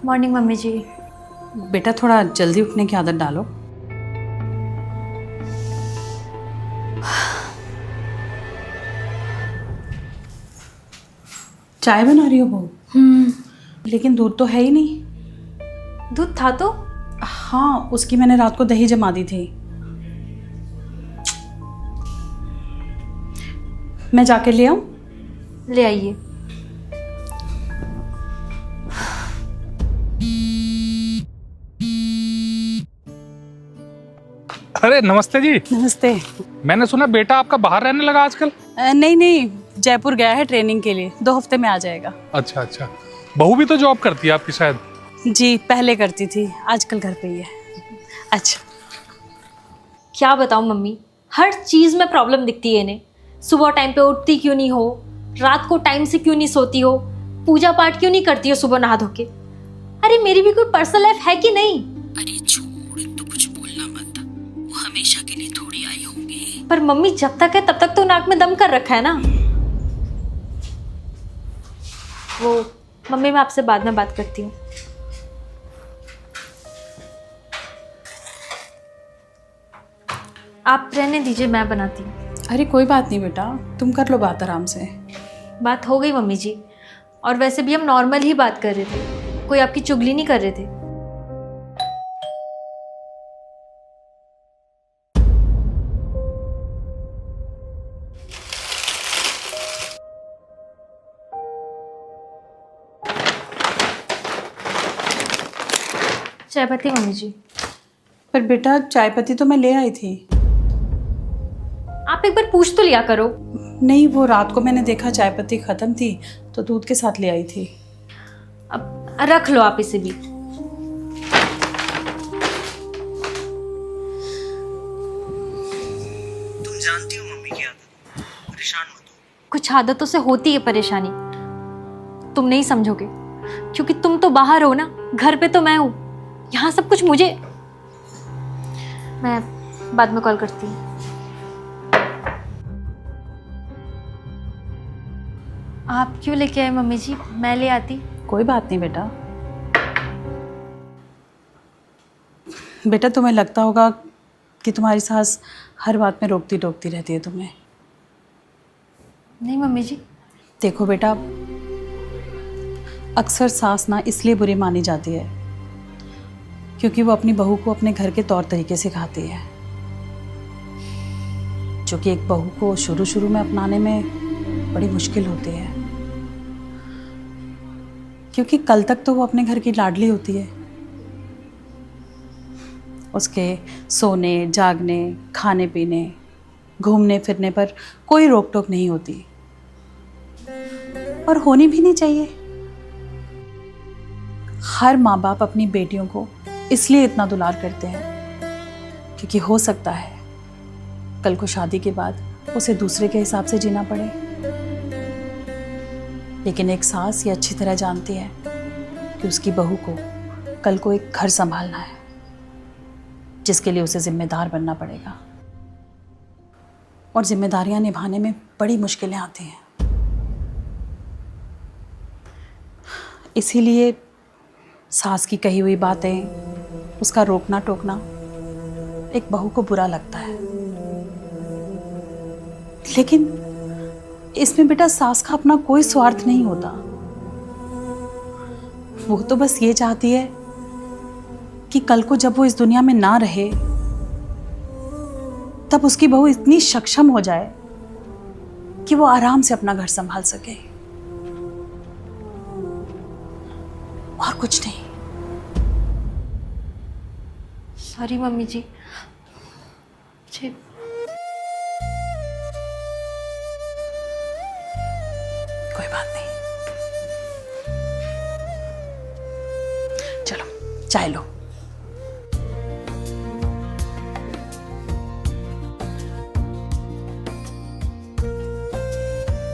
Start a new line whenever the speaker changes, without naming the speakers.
Morning mummy जी।
बेटा थोड़ा जल्दी उठने की आदत डालो। चाय बना रही हो बहू? लेकिन दूध तो है ही नहीं।
दूध था तो।
हाँ, उसकी मैंने रात को दही जमा दी थी। मैं जाके ले आऊं?
ले आइए।
अरे नमस्ते जी।
नमस्ते।
मैंने सुना बेटा आपका बाहर रहने लगा आजकल।
नहीं नहीं, जयपुर गया है ट्रेनिंग के लिए, 2 हफ्ते में आ जाएगा।
अच्छा अच्छा। बहू भी तो जॉब करती है आपकी शायद।
जी पहले करती थी, आजकल घर पे ही है। अच्छा।
क्या बताऊं मम्मी, हर चीज में प्रॉब्लम दिखती है इन्हें। सुबह टाइम पे उठती क्यों नहीं हो, रात को टाइम से क्यों नहीं सोती हो, पूजा पाठ क्यों नहीं करती हो सुबह नहा धो के। अरे मेरी भी कोई पर्सनल लाइफ है कि नहीं?
अरे छोड़, तो कुछ बोलना मत, वो हमेशा के लिए थोड़ी आई होंगी।
पर मम्मी जब तक है तब तक तो नाक में दम कर रखा है ना। वो मम्मी, मैं आपसे बाद में बात करती हूँ। आप रहने दीजिए, मैं बनाती हूँ।
अरे कोई बात नहीं बेटा, तुम कर लो बात आराम से।
बात हो गई मम्मी जी, और वैसे भी हम नॉर्मल ही बात कर रहे थे, कोई आपकी चुगली नहीं कर रहे थे। चाय पत्ती मम्मी जी।
पर बेटा चाय पत्ती तो मैं ले आई थी।
आप एक बार पूछ तो लिया करो।
नहीं, वो रात को मैंने देखा चाय पत्ती खत्म थी तो दूध के साथ ले आई थी।
अब रख लो आप इसे भी।
तुम जानती हो मम्मी की आदत, परेशान मत हो।
कुछ आदतों से होती है परेशानी, तुम नहीं समझोगे क्योंकि तुम तो बाहर हो ना, घर पे तो मैं हूं। यहाँ सब कुछ मुझे। मैं बाद में कॉल करती हूँ। आप क्यों लेके आए मम्मी जी, मैं ले आती।
कोई बात नहीं बेटा। बेटा तुम्हें लगता होगा कि तुम्हारी सास हर बात में रोकती टोकती रहती है तुम्हें।
नहीं मम्मी जी।
देखो बेटा, अक्सर सास ना इसलिए बुरी मानी जाती है क्योंकि वो अपनी बहू को अपने घर के तौर तरीके सिखाती है, जो कि एक बहू को शुरू शुरू में अपनाने में बड़ी मुश्किल होती है, क्योंकि कल तक तो वो अपने घर की लाडली होती है। उसके सोने, जागने, खाने पीने, घूमने फिरने पर कोई रोक टोक नहीं होती, और होनी भी नहीं चाहिए। हर माँ बाप अपनी बेटियों को इसलिए इतना दुलार करते हैं क्योंकि हो सकता है कल को शादी के बाद उसे दूसरे के हिसाब से जीना पड़े। लेकिन एक सास ये अच्छी तरह जानती है कि उसकी बहू को कल को एक घर संभालना है जिसके लिए उसे जिम्मेदार बनना पड़ेगा, और जिम्मेदारियां निभाने में बड़ी मुश्किलें आती हैं। इसीलिए सास की कही हुई बातें, उसका रोकना टोकना एक बहू को बुरा लगता है। लेकिन इसमें बेटा सास का अपना कोई स्वार्थ नहीं होता। वो तो बस ये चाहती है कि कल को जब वो इस दुनिया में ना रहे तब उसकी बहू इतनी सक्षम हो जाए कि वो आराम से अपना घर संभाल सके, और कुछ नहीं।
सॉरी मम्मी जी।
कोई बात नहीं, चलो चाय लो।